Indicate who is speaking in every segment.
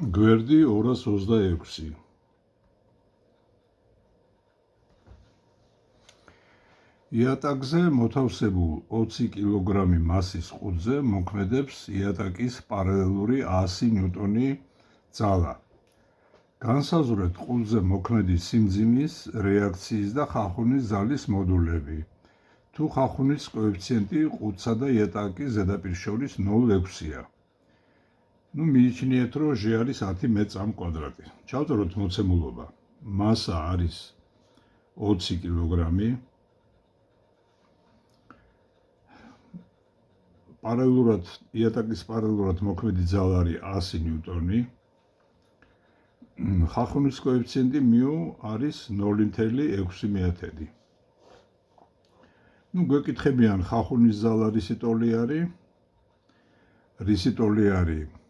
Speaker 1: გვერდი 226. იატაკზე მოთავსებულ 20 კილოგრამი მასის ყუთზე მოქმედებს იატაკის პარალელური 100 ნიუტონი ძალა. განსაზღვრეთ ყუთზე მოქმედი სიმძიმის, რეაქციის და ხახუნის ძალის მოდულები. თუ ხახუნის კოეფიციენტი ყუთსა და იატაკის ზედაპირს შორის 0,6-ია. მიიჩნიეთ, რომ ჟ არის 10 მეტრ კვადრატი. ჩავწეროთ მოცემულობა. მასა არის 20 კილოგრამი. იატაკის პარალელურად მოქმედი ძალა არის 100 ნიუტონი. ხახუნის კოეფიციენტი μ არის 0,6. გვეკითხებიან ხახუნის ძალა რისი ტოლი არის? რისი ტოლი არის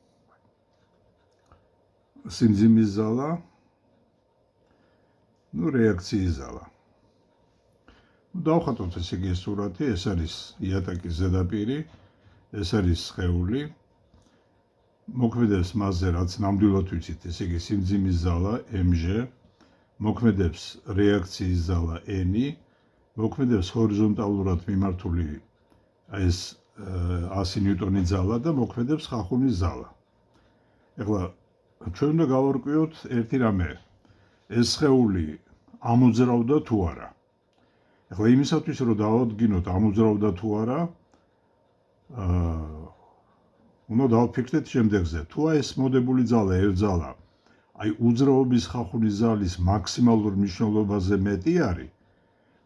Speaker 1: სიმძიმის ძალა? რეაქციის ძალა. დავხატოთ ესე იგი სურათი, ეს არის იატაკის ზედაპირი, ეს არის სხეული. მოქმედებს მასზე, რაც ნამდვილად ვიცით, ესე იგი სიმძიმის ძალა mg, მოქმედებს რეაქციის ძალა n, მოქმედებს ჰორიზონტალურად მიმართული ეს 100 ნიუტონი ძალა და მოქმედებს ხახუნის ძალა. ეხლა ჩვენ უნდა გავარკვიოთ ერთი რამე, ეს სხეული ამოძრავდა თუ არა. ეხლა იმისათვის, რომ დავადგინოთ ამოძრავდა თუ არა, უნდა დავფიქრდეთ შემდეგზე. თუ ეს მოდებული ძალა ერთძალა, უძრაობის ხახუნის ძალის მაქსიმალურ მნიშვნელობაზე მეტი არის,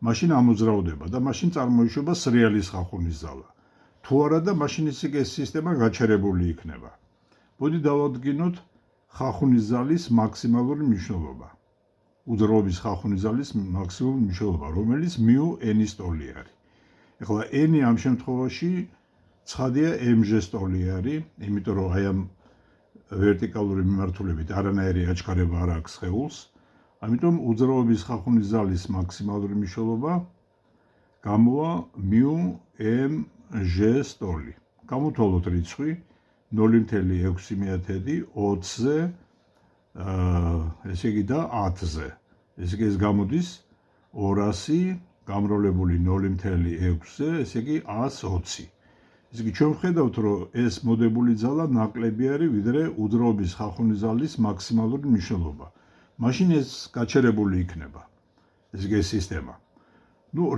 Speaker 1: მაშინ ამოძრავდება და მაშინ წარმოიშვება სრიალის ხახუნის ძალა. თუ არა და მაშინ ეს სისტემა გაჩერებული იქნება. მოდი დავადგინოთ ხახუნის ძალის მაქსიმალური მნიშვნელობა. უძრაობის ხახუნის ძალის მაქსიმალური მნიშვნელობა, რომელიც μ n-ის ტოლი არის. ეხლა n ამ შემთხვევაში ცხადია mg-ს ტოლი არის, იმიტომ რომ აი ამ ვერტიკალური მიმართულებით არანაირი აჩქარება არ აქვს სხეულს. ამიტომ უძრაობის ხახუნის ძალის მაქსიმალური მნიშვნელობა გამოვა μ mg-ს ტოლი. გამოვთვალოთ რიცხვი 0,6 20-ზე ესე იგი და 10-ზე. ესე იგი ეს გამოდის 200 გამრავლებული 0,6-ზე, ესე იგი 120. ესე იგი ჩვენ ვხედავთ, რომ ეს მოდებული ძალა ნაკლები არის, ვიდრე უძრაობის ხახუნის ძალის მაქსიმალური მნიშვნელობა. მაშინ ეს გაჩერებული იქნება. ესე იგი ეს სისტემა.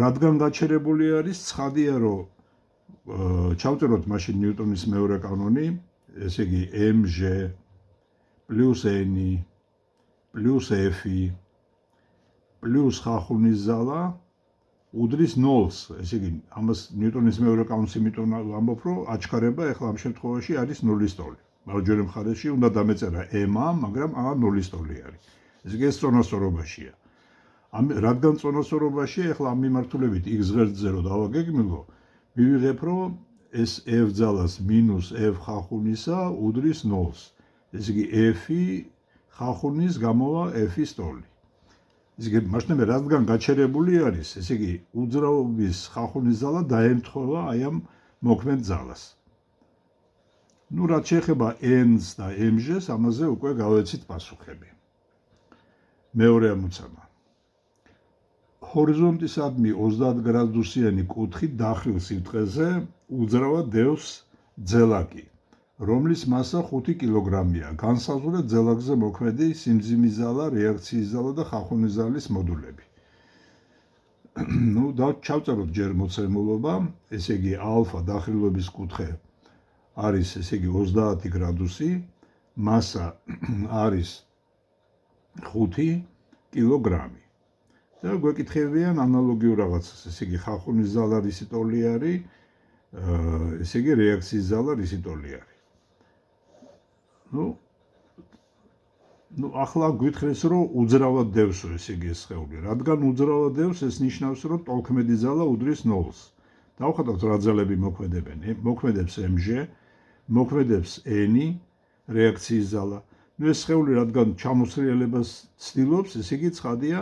Speaker 1: რადგან გაჩერებული არის, ცხადია, რომ ჩავწეროთ მაშინ ნიუტონის მეორე კანონი, ესე იგი mg plus n plus f plus ხახუნის ზალა უდრის 0-ს. ესე იგი ამას ნიუტონის მეორე კანონს იმიტომ ვამბობ, რომ აჩქარება ეხლა ამ შემთხვევაში არის 0-ის ტოლი. მარჯვენა მხარეში უნდა დამეწერა m-ა, მაგრამ 0-ის ტოლი არის. ესე იგი ეს წონასწორობაშია. რადგან წონასწორობაშია, ეხლა ამ მიმართულებით x ღერძზე რომ დავაგეგმილო, მივიღებ, რომ ეს f ძალას მინუს f ხახუნისა უდრის 0-ს. ესე იგი f ხახუნის გამოვა f-ის ტოლი. ესე იგი მაშინვე რადგან გაჩერებული არის, ესე იგი უძრაობის ხახუნის ძალა დაემთხვევა აი ამ მოქმედ ძალას. რაც შეეხება n-ს და mg-ს, ამაზე უკვე გავეცით პასუხები. მეორე ამოცანა. ჰორიზონტისადმი 30 გრადუსიანი კუთხით დახრილ სიბრტყეზე უძრავად დევს ძელაკი, რომლის მასა 5 კილოგრამია. განსაზღვრეთ ძელაკზე მოქმედი სიმძიმის ძალა, რეაქციის ძალა და ხახუნის ძალის მოდულები. ჩავწეროთ ჯერ მოცემულობა, ესე იგი ალფა დახრილობის კუთხე არის ესე იგი 30 გრადუსი, მასა არის 5 კილოგრამი. და გვეკითხებიან ანალოგიურ რაღაცას, ესე იგი ხახუნის ძალა რისი ტოლი არის, ესე იგი რეაქციის ძალა რისი ტოლი არის. ახლა გვითხრეს, რომ უძრავად დევსო ესე იგი ეს სხეული. რადგან უძრავად დევს, ეს ნიშნავს, რომ ტოლქმედი ძალა უდრის 0-ს. დავხატავთ რა ძალები მოქმედებენ. მოქმედებს mg, მოქმედებს n, რეაქციის ძალა. ეს სხეული რადგან ჩამოსრიალებას ცდილობს, ესე იგი ცხადია,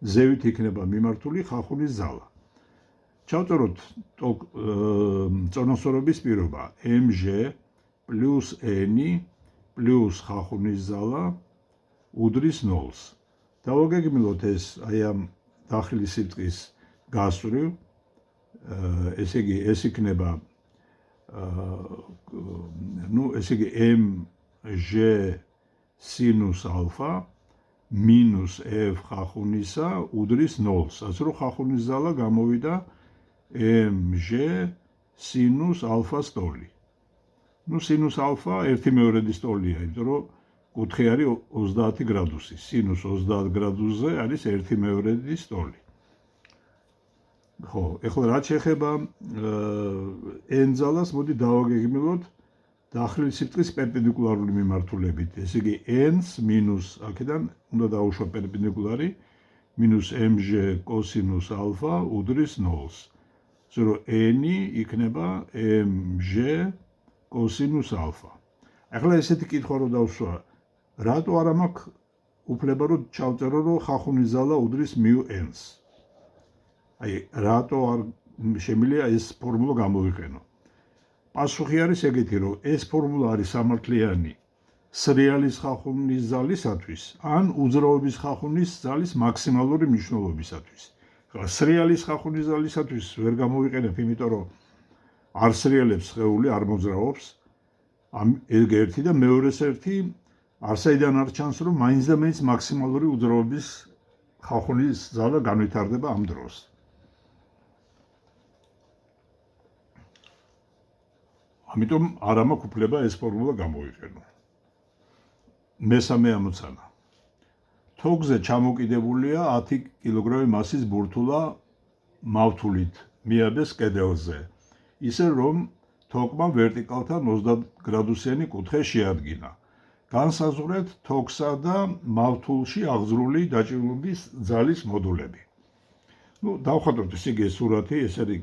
Speaker 1: ზევით იქნება მიმართული ხახუნის ძალა. ჩავწეროთ წონასწორობის პირობა mg plus n პლუს ხახუნის ძალა უდრის 0-ს. დავაგეგმილოთ ეს აი ამ დახილი სიტყვის გასწვრივ, ესე იგი ეს იქნება ესე იგი mg სინუს ალფა მინუს f ხახუნისა უდრის 0-ს. ასე რომ ხახუნის ძალა გამოვიდა mg სინუს ალფას ტოლი. სინუს ალფა 1/2-ის ტოლია, იმიტომ რომ კუთხე არის 30 გრადუსი. სინუს 30 გრადუსზე არის 1/2-ის ტოლი. ხო, ეხლა რაც შეეხება n ძალას, მოდი დავაგეგმილოთ დახილ სიტყვის პერპენდიკულარული მიმართულებით. ესე იგი n-ს მინუს აქედან უნდა დავუშვა პერპენდიკულარი მინუს mg კოსინუს ალფა უდრის 0-ს. ასე რომ n-ი იქნება mg კოსინუს ალფა. ახლა ესეთი კითხვა რო დავსვა, რატო არა მაქვს უფლება რომ ჩავწერო რომ ხახუნის ზალა უდრის μ-n-ს? აი, რატო არ შემიძლია ეს ფორმულა გამოვიყენო? პასუხი არის ეგეთი, რომ ეს ფორმულა არის სამართლიანი სრიალის ხახუნის ზალისათვის ან უძრაობის ხახუნის ზალის მაქსიმალური მნიშვნელობისათვის. ახლა სრიალის ხახუნის ზალისათვის ვერ გამოვიყენებ, იმიტომ რომ არ სრიალებს სხეული, არ მოძრაობს. ეგ ერთი და მეორეს ერთი არსაიდან არ ჩანს, რომ მაინც და მაინც მაქსიმალური უძრაობის ხახუნის ზალა განვითარდება ამ დროს. ამიტომ არ მაქვს უფლება ეს ფორმულა გამოვიყენო. მესამე ამოცანა. თოგვზე ჩამოკიდებულია 10 კილოგრამი მასის ბურთულა მავთულით მიაბეს კედელზე, ისე რომ თოგვმა ვერტიკალთან 30 გრადუსიანი კუთხე შეადგინა. განსაზღვრეთ თოგვსა და მავთულში აღძრული დაჭირულობის ძალის მოდულები. დავხატოთ ესე იგი სურათი, ეს არის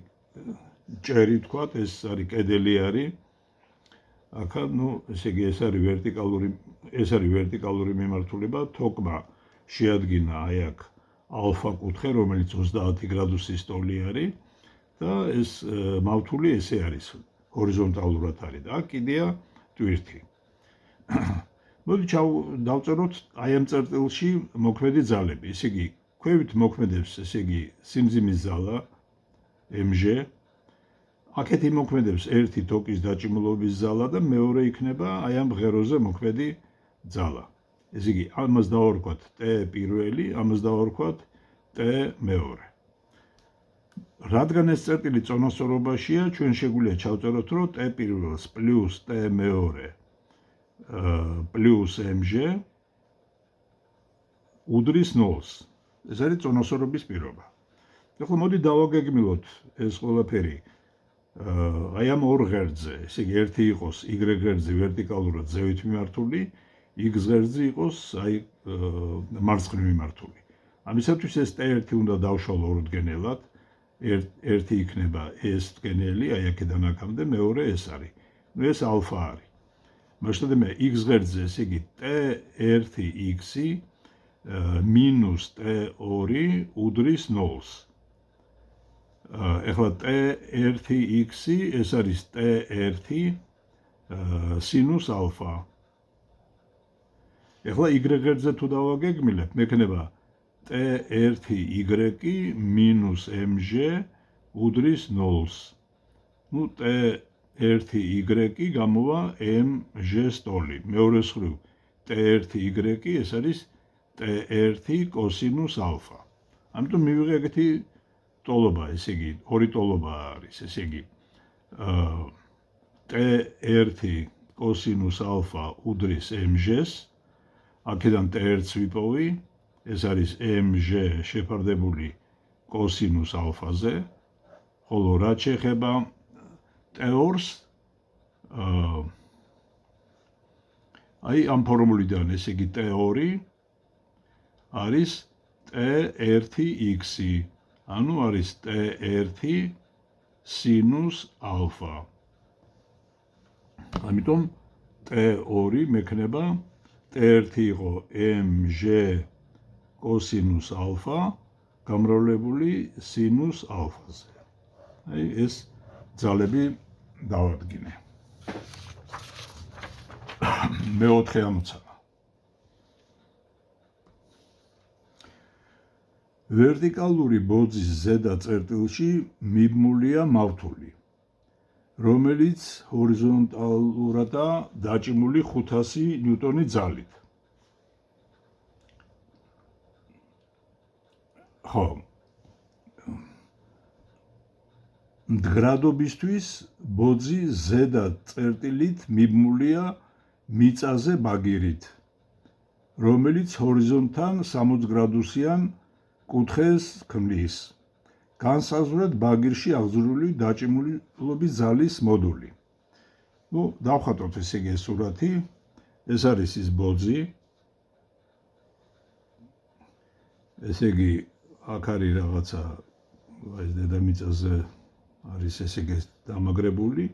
Speaker 1: ჭერი თქვათ, ეს არის კედელი არის. აქ ესე იგი ეს არის ვერტიკალური მიმართულება, თოგვმა შეადგინა აი აქ ალფა კუთხე, რომელიც 30 გრადუსის ტოლი არის და ეს მავთული ესე არის, ჰორიზონტალურად არის და აქ კიდეა ტვირთი. მოდი დავწეროთ აი ამ წერტილში მოქმედი ძალები. ესე იგი, ქვევით მოქმედებს, ესე იგი, სიმძიმის ზალა mg, აქეთ იმოქმედებს ერთი თოკის დაჭიმულობის ზალა და მეორე იქნება აი ამ ღეროზე მოქმედი ძალა. ესე იგი, ამას დავარქვათ t პირველი, ამას დავარქვათ t მეორე. რადგან ეს წერტილი წონასწორობაშია, ჩვენ შეგვიძლია ჩავწეროთ, რომ t პირველს პლუს t მეორე პლუს mg უდრის 0-ს. ეს არის წონასწორობის პირობა. ახლა მოდი დავაგეგმილოთ ეს ყველაფერი აი ამ ორ ღერძზე. ესე იგი, ერთი იყოს y ღერძი ვერტიკალურად ზევით მიმართული, x ღერძი იყოს აი მარცხნივ მიმართული. ამისათვის ეს t1 უნდა დავშალო ორდგენელად. ერთი იქნება ეს დგენელი, აი აქედან აქამდე, მეორე ეს არის. ეს ალფა არის. მასშტაბი x ღერძზე, ესე იგი t1x-ი მინუს t2 უდრის 0-ს. ეხლა t1x-ი ეს არის t1 სინუს ალფა. ეხლა y ღერძზე თუ დავაგეგმილებ, მექნება t1y მინუს mg უდრის 0-ს. t1y გამოვა mg-ს ტოლი. მეორე მხრივ t1y ეს არის t1 კოსინუს ალფა. ამიტომ მივიღე ეგეთი ტოლობა, ესე იგი, ორი ტოლობა არის, ესე იგი, t1 კოსინუს ალფა უდრის mg-ს, აქედან t1-ს ვიპოვი, ეს არის mg შეფარდებული კოსინუს ალფაზე, ხოლო რაც შეეხება t2-ს, აი ამ ფორმულიდან, ესე იგი, t2 არის t1x-ი, ანუ არის t1 სინუს ალფა. ამიტომ t2 მექნება t1 იყო mg კოსინუს ალფა გამრავლებული სინუს ალფაზე. აი ეს ძალები დავადგინე. მეოთხე ამოცანა. ვერტიკალური ბოძის ზედა წერტილში მიბმულია მავთული, რომელიც ჰორიზონტალურადაა დაჭიმული 500 ნიუტონი ძალით. ხო. მდგრადობისთვის ბოძი ზედა წერტილით მიბმულია მიწაზე ბაგირით, რომელიც ჰორიზონტთან 60 გრადუსიან კუთხეს ქმნის. განსაზღვრეთ ბაგირში აღძრული დაჭიმულობის ძალის მოდული. დავხატოთ ესე იგი ეს სურათი. ეს არის ის ბოძი. ესე იგი აქ არის რაღაცა ეს დედამიწაზე არის ესე იგი დამაგრებული.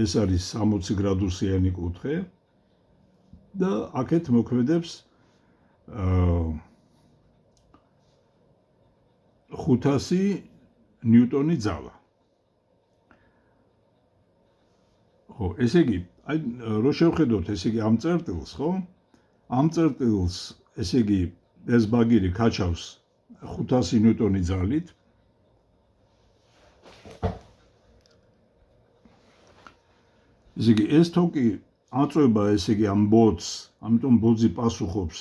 Speaker 1: ეს არის 60 გრადუსიანი კუთხე და აქეთ მოქმედებს 500 ნიუტონი ძალა. ხო, ესე იგი, რო შევხედოთ, ესე იგი ამ წერტილს, ხო? ამ წერტილს, ესე იგი, ეს ბაგირი ქაჩავს 500 ნიუტონი ძალით. ესე იგი, ეს თოკი აწვება, ესე იგი, ამ ბოძს, ამიტომ ბოძი პასუხობს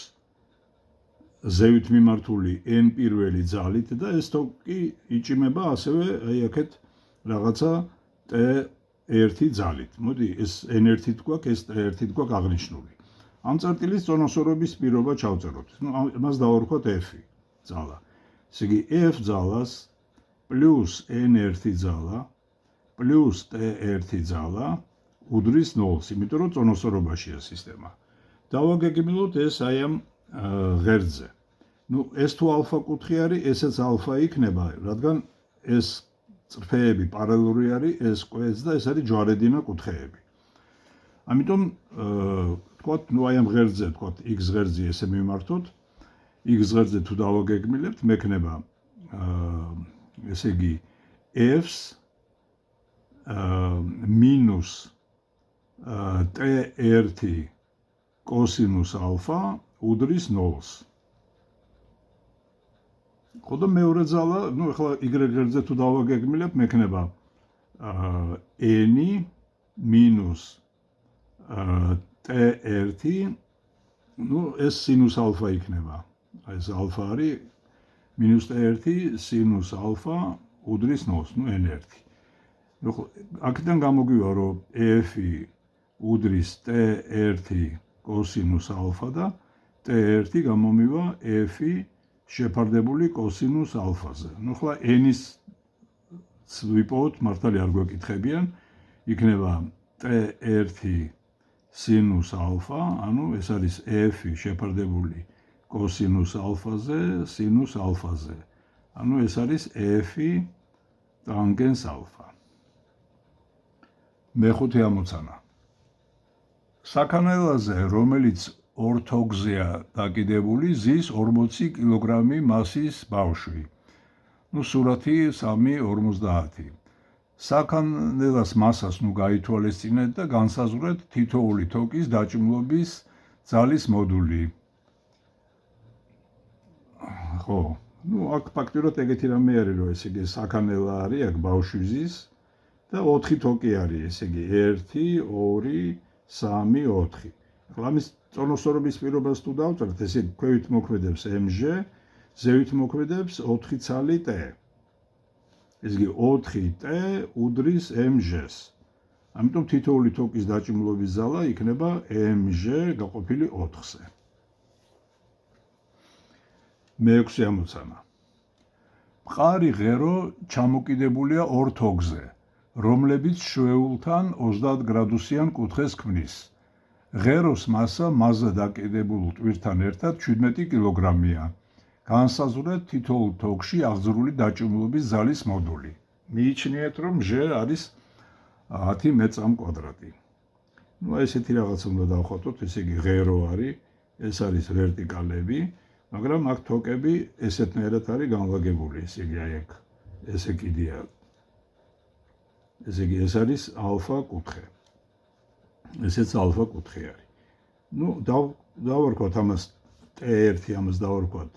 Speaker 1: ზევით მიმართული n პირველი ძალით და ეს თოკი იჭიმება ასევე აი აქეთ რაღაცა t1 ძალით. მოდი ეს n1 თქვა, ეს t1 თქვა აღნიშნული. ამ წერტილის წონასწორობის პირობა ჩავწეროთ. მას დავარქვათ f ძალა. ესე იგი f ძალას პლუს n1 ძალა პლუს t1 ძალა უდრის 0-ს, იმიტომ რომ წონასწორობაშია სისტემა. დავაგეგმილოთ ეს აი ამ ღერძზე. ეს თუ ალფა კუთხე არის, ესეც ალფა იქნება, რადგან ეს წრფეები პარალელური არის, ეს კვეთს და ეს არის ჯვარედინა კუთხეები. ამიტომ თქვათ, აი ამ ღერძზე, თქვათ, x ღერძი ესე მიმართოთ, x ღერძზე თუ დავაგეგმილებთ, მექნება ესე იგი f-ს მინუს t1 კოსინუს ალფა უდრის 0-ს. ხო და მეორე ძალა, ახლა y ღერძზე თუ დავაგეგმილებ, მექნება n მინუს t1, ეს სინუს ალფა იქნება. აი ეს ალფა არის მინუს t1 სინუს ალფა უდრის 0-ს, n1. აქედან გამოგვივა, რომ f უდრის t1 კოსინუს ალფა და t1 გამომივა f შეფარდებული კოსინუს ალფაზე. ახლა n-ის ვიპოვოთ, მართალი არ გვეკითხებიან, იქნება t1 სინუს ალფა, ანუ ეს არის f შეფარდებული კოსინუს ალფაზე, სინუს ალფაზე. ანუ ეს არის f ტანგენს ალფა. მეხუთე ამოცანა. საქანელაზე, რომელიც ორთოგზეა დაკიდებული, ზის 40 კილოგრამი მასის ბავშვი. სურათი 3.50. საქანელას მასას გაითვალისწინეთ და განსაზღვრეთ თითოეული თოკის დაჭიმულობის ძალის მოდული. ხო, აქ ფაქტიურად ეგეთი რამე არის, რომ ესე იგი საქანელა არის, აქ ბავშვი ზის და 4 თოკი არის, ესე იგი 1, 2, 3, 4. ამის წონასწორობის პირობას თუ დავწერთ, ესე ქვევით მოქმედებს mg, ზევით მოქმედებს 4 ცალი t. ეს იგი 4t უდრის mg-ს. ამიტომ თითოეული თოკის დაჭიმულობის ძალა იქნება mg გაყოფილი 4-ზე. მეექვსე ამოცანა. მყარი ღერო ჩამოკიდებულია ორ თოქზე, რომლებიც შვეულთან 30 გრადუსიან კუთხეს ქმნის. ღეროს მასა მასზე დაკიდებულ ტვირთან ერთად 17 კილოგრამია. განსაზღვრეთ თითოეულ თოქში აღძრული დაჭიმულობის ძალის მოდული. მიიჩნიეთ, რომ ჟ არის 10 მეწამ კვადრატი. ესეთი რაღაც უნდა დავხატოთ, ესე იგი ღერო არის, ეს არის ვერტიკალები, მაგრამ აქ თოკები ესეთნაირად არის განლაგებული, ესე იგი აი აქ ესე კიდია. ესე იგი ეს არის ალფა კუთხე. ესეც ალფა კუთხე არის. ნუ დავარქვათ ამას T1, ამას დავარქვათ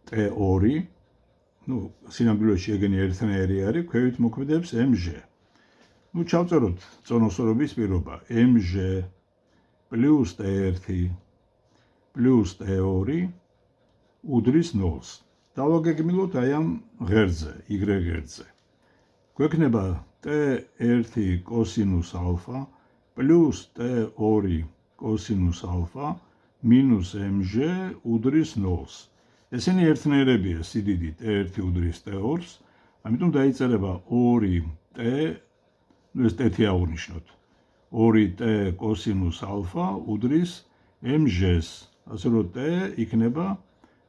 Speaker 1: T2. ნუ სინამდვილეში ეგენი ერთნაირი არის, ქვევით მოქმედებს mg. ნუ ჩავწეროთ წონასწორობის პირობა mg plus T1 plus T2 უდრის 0-ს. დავაგეგმილოთ აი ამ ღერძზე, y ღერძზე. გვექნება T1 კოსინუს ალფა plus T2 კოსინუს ალფა minus mg უდრის 0-ს. ესენი ერთნაირებია სიდიდით T1 უდრის T2-ს, ამიტომ დაიწერება 2T, ნუ ეს T-ი აღნიშნოთ. 2T კოსინუს ალფა უდრის mg-ს, ასე რომ T იქნება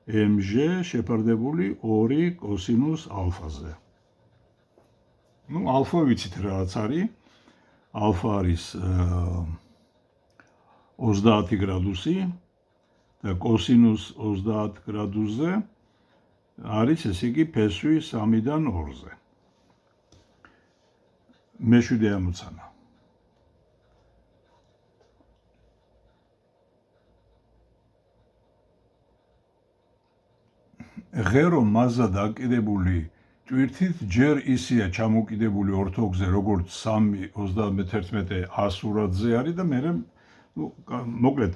Speaker 1: mg შეფარდებული 2 კოსინუს ალფაზე. ნუ ალფა ვიცით რაც არის. ალფა არის 30 გრადუსი და კოსინუს 30 გრადუსზე არის ესე იგი ფესვი 3-დან 2-ზე. მეშვიდე ამოცანა. ღერო მასა დაკიდებული ტვირთით ჯერ ისეა ჩამოკიდებული ორთოგზე, როგორც 3-31 ასურათზე არის და მე მოკლედ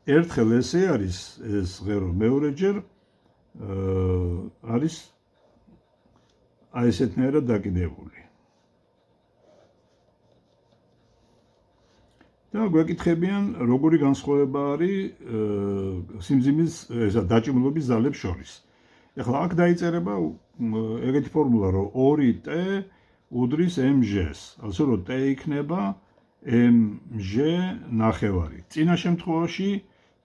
Speaker 1: ერთხელ ესე არის ეს ღერო, მეორეჯერ არის აი ესეთნაირად დაკიდებული. და გვეკითხებიან, როგორი განსხვავება არის სიმძიმის ესა დაჭიმულობის ძალებს შორის. ეხლა აქ დაიწერება ეგეთი ფორმულა, რომ 2T უდრის mg-ს, ასე რომ T იქნება mg ნახევარი. წინა შემთხვევაში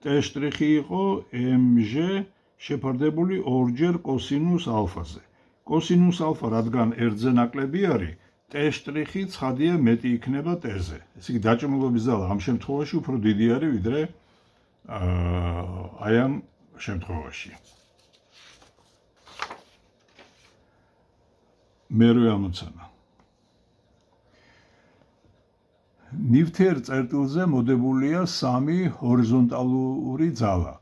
Speaker 1: T' იყო mg შეფარდებული 2-ჯერ კოსინუს ალფაზე. კოსინუს ალფა რადგან ერთზე ნაკლები არის, T' ცხადია მეტი იქნება T-ზე. ესე იგი დაჭიმულობის ძალა ამ შემთხვევაში უფრო დიდი არის, ვიდრე აი ამ შემთხვევაში. მერვე ამოცანა. ნივთიერ წერტილზე მოდებულია 3 ჰორიზონტალური ძალა,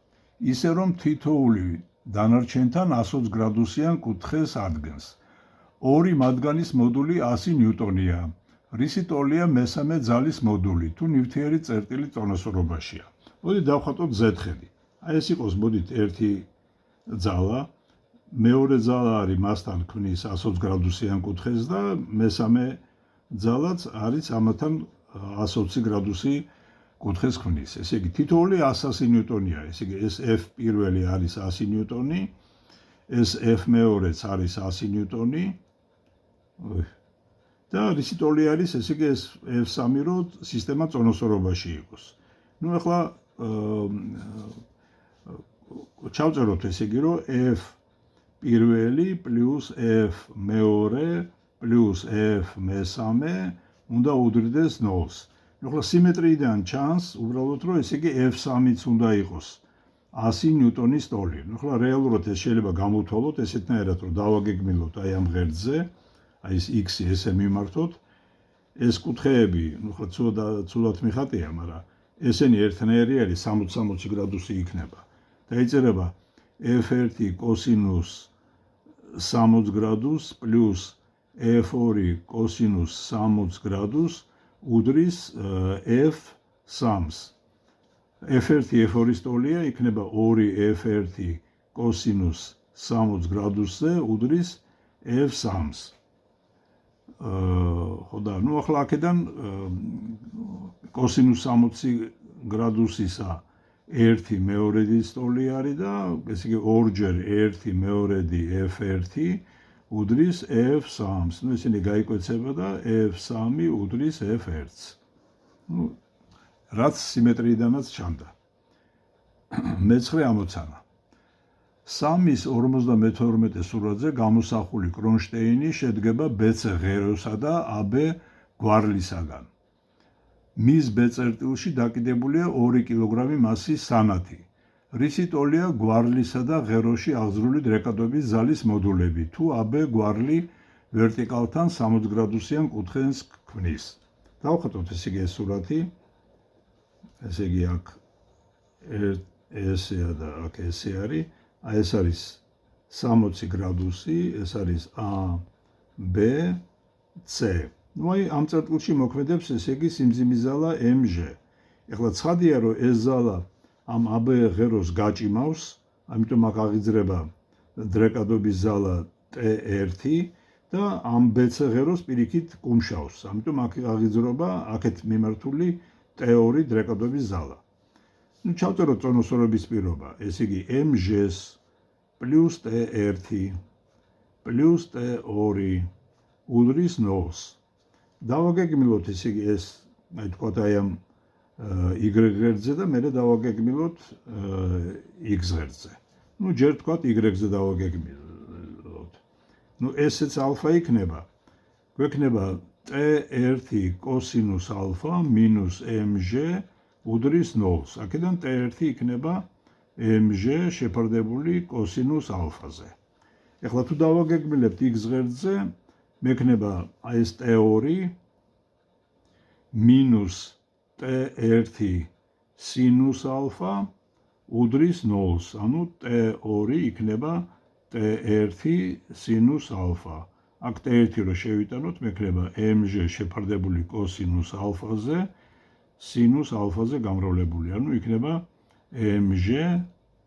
Speaker 1: ისე რომ თითოეული დანარჩენთან 120 გრადუსიან კუთხეს ადგენს. ორი მათგანის მოდული 100 ნიუტონია, რისი ტოლია მესამე ძალის მოდული, თუ ნივთიერი წერტილი წონასწორობაშია. მოდი დავხატოთ Z-ხედი. აი ეს იყოს, მოდით ერთი ძალა, მეორე ძალა არის მასთან ქმნის 120 გრადუსიან კუთხეს და მესამე ძალაც არის ამათან 120 გრადუსი კუთხეს ქმნის. ესე იგი თითოეული 100 ნიუტონია. ესე იგი ეს F პირველი არის 100 ნიუტონი, ეს F მეორეც არის 100 ნიუტონი. და რისი ტოლი არის, ესე იგი ეს F3 რო სისტემა წონასწორობაში იყოს. ნუ ახლა ჩავწეროთ ესე იგი რომ F პირველი პლუს F მეორე პლუს F მესამე უნდა უდრიდეს 0-ს. ნუ ახლა სიმეტრიიდან ჩანს უბრალოდ რომ ესე იგი F3-იც უნდა იყოს 100 ნიუტონის ტოლი. ნუ ახლა რეალურად ეს შეიძლება გამოვთვალოთ ესეთნაირად რომ დავაგეგმილოთ აი ამ ღერძზე, აი ეს X-ი ესე მიმართოთ. ეს კუთხეები, ნუ ახლა ცუდად მიხატია, მაგრამ ესენი ერთნაირი არის 60 გრადუსი იქნება. დაიწერება F1 კოსინუს 60 გრადუს პლუს F2 კოსინუს 60 გრადუს უდრის F3-ს. F1 F2-ის ტოლია იქნება 2F1 კოსინუს 60 გრადუსზე უდრის F3-ს. ხო და ნუ ახლა აქედან კოსინუს 60 გრადუსისა 1 მეორედის ტოლი არის და ესე იგი ორჯერ 1 მეორედი F1 უდრის F3-ს. ნუ ისინი გაიკვეცება და F3 უდრის F1-ს. ნუ რაც სიმეტრიიდანაც ჩანდა. მეცხრე ამოცანა. 3-ის 52 სურათზე გამოსახული კრონშტეინი შედგება BC ღეროსა და AB გვარლისაგან. მის B წერტილში დაკიდებულია 2 კილოგრამი მასის სანათი. რისი ტოლია გვარლისა და ღეროში აღძრული დრეკადობის ძალის მოდულები, თუ AB გვარლი ვერტიკალთან 60 გრადუსიან კუთხეს ქმნის. დავხატოთ ესე იგი ეს სურათი. ესე იგი აქ ესეა და აქ ესე არის. აი ეს არის 60 გრადუსი, ეს არის A, B, C. ნუ აი ამ წერტილში მოქმედებს ესე იგი სიმძიმის ზალა mg. ეხლა ცხადია რომ ეს ზალა ამ AB ღეროს გაჭიმავს, ამიტომ აქ აღიძრება დრეკადობის ზალა T1 და ამ BC ღეროს პირიქით კუმშავს. ამიტომ აქ აღიძრება აქეთ მიმართული T2 დრეკადობის ზალა. ნუ ჩავწეროთ წონოსწორობის პირობა. ესე იგი mg-ს პლუს T1 პლუს T2 უდრის 0-ს. დავაგეგმილოთ ესე იგი ეს აი თქვათ აი ამ y ღერძზე და მერე დავაგეგმილოთ x ღერძზე. ნუ ჯერ თქვათ y-ზე დავაგეგმილოთ. ნუ ესეც ალფა იქნება. გვექნება T1 კოსინუს ალფა მინუს mg უდრის 0-ს. აქედან T1 იქნება mg შეფარდებული კოსინუს ალფაზე. ეხლა თუ დავაგეგმილებთ x ღერძზე, მექნება აი ეს T2 მინუს T1 სინუს ალფა უდრის 0-ს. ანუ T2 იქნება T1 სინუს ალფა. აქ T1 რო შევიტანოთ, მექნება mg შეფარდებული კოსინუს ალფაზე სინუს ალფაზე გამრავლებული. ანუ იქნება mg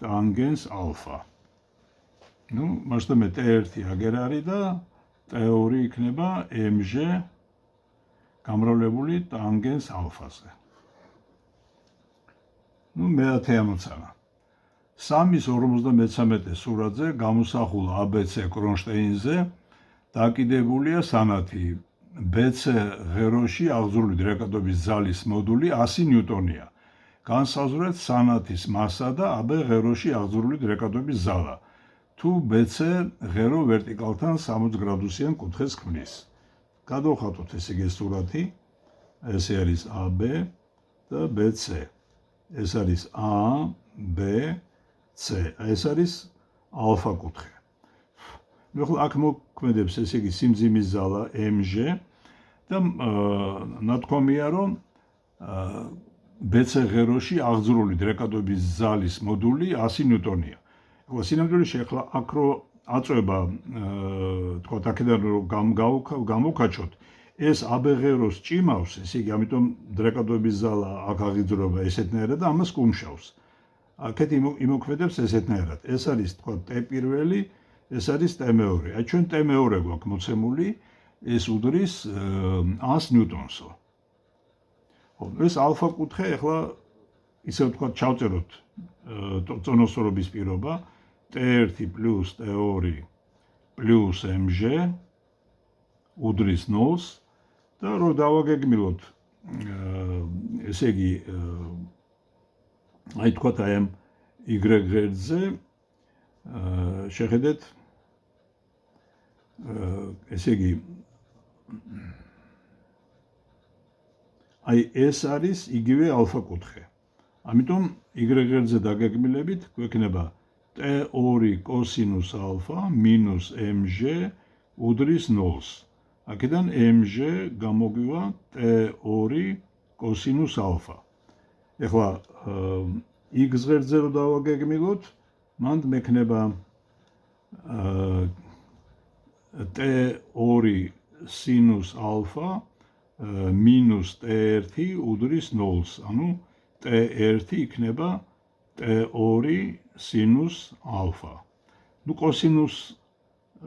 Speaker 1: ტანგენს ალფა. ნუ მასშტაბი T1 აგერ არის და T2 იქნება mg გამრავლებული ტანგენს ალფაზე. ნუ მეათე ამოცანა. 3.53 სურათზე გამოსახულ ABC კრონშტეინზე დაკიდებულია სანათი BC ღეროში აღძრული დრეკადობის ძალის მოდული 100 ნიუტონია. განსაზღვრეთ სანათის მასა და AB ღეროში აღძრული დრეკადობის ზალა. თუ BC ღერო ვერტიკალთან 60 გრადუსიან კუთხეს ქმნის. გადავხატოთ ესე იგი სურათი. ესე არის AB და BC. ეს არის A, B, C. ეს არის ალფა კუთხე. ნუ ახლა აქ მოქმედებს ესე იგი სიმძიმის ზალა mg და ნათქვამია რომ BC ღეროში აღძრული დრეკადობის ზალის მოდული 100 ნიუტონია. ეხლა სინამდვილეში ახლა აქ რო აწვება თქვა აქედან რომ გამოვკაჩოთ, ეს AB ღეროს ჭიმავს, ესე იგი ამიტომ დრეკადობის ზალა აქ აღიძრება ესეთნაირად და ამას კუმშავს. აქეთ იმოქმედებს ესეთნაირად. ეს არის თქვა T1, ეს არის T2. აი ჩვენ T2 გვაქვს მოცემული, ეს უდრის 100 ნიუტონსო. ეს ალფა კუთხე ახლა ისე ვთქვათ ჩავწეროთ წონოსწორობის პირობა T1 პლუს T2 პლუს mg უდრის 0-ს და რო დავაგეგმილოთ ესე იგი აი თქვათ აი ამ y ღერძზე შეხედეთ ესე იგი აი ეს არის იგივე ალფა კუთხე. ამიტომ y ღერძზე დაგეგმილებით გვექნება T2 კოსინუს ალფა მინუს mg უდრის 0-ს. აქედან mg გამოგვივა T2 კოსინუს ალფა. ეხლა x ღერძზე რო დავაგეგმილოთ, მანდ მექნება T2 სინუს ალფა მინუს T1 უდრის 0-ს. ანუ T1 იქნება T2 სინუს ალფა. ნუ კოსინუს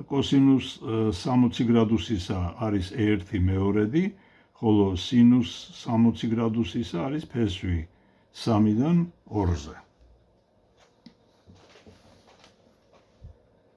Speaker 1: 60 გრადუსისა არის 1/2, ხოლო სინუს 60 გრადუსისა არის ფესვი 3-დან 2-ზე.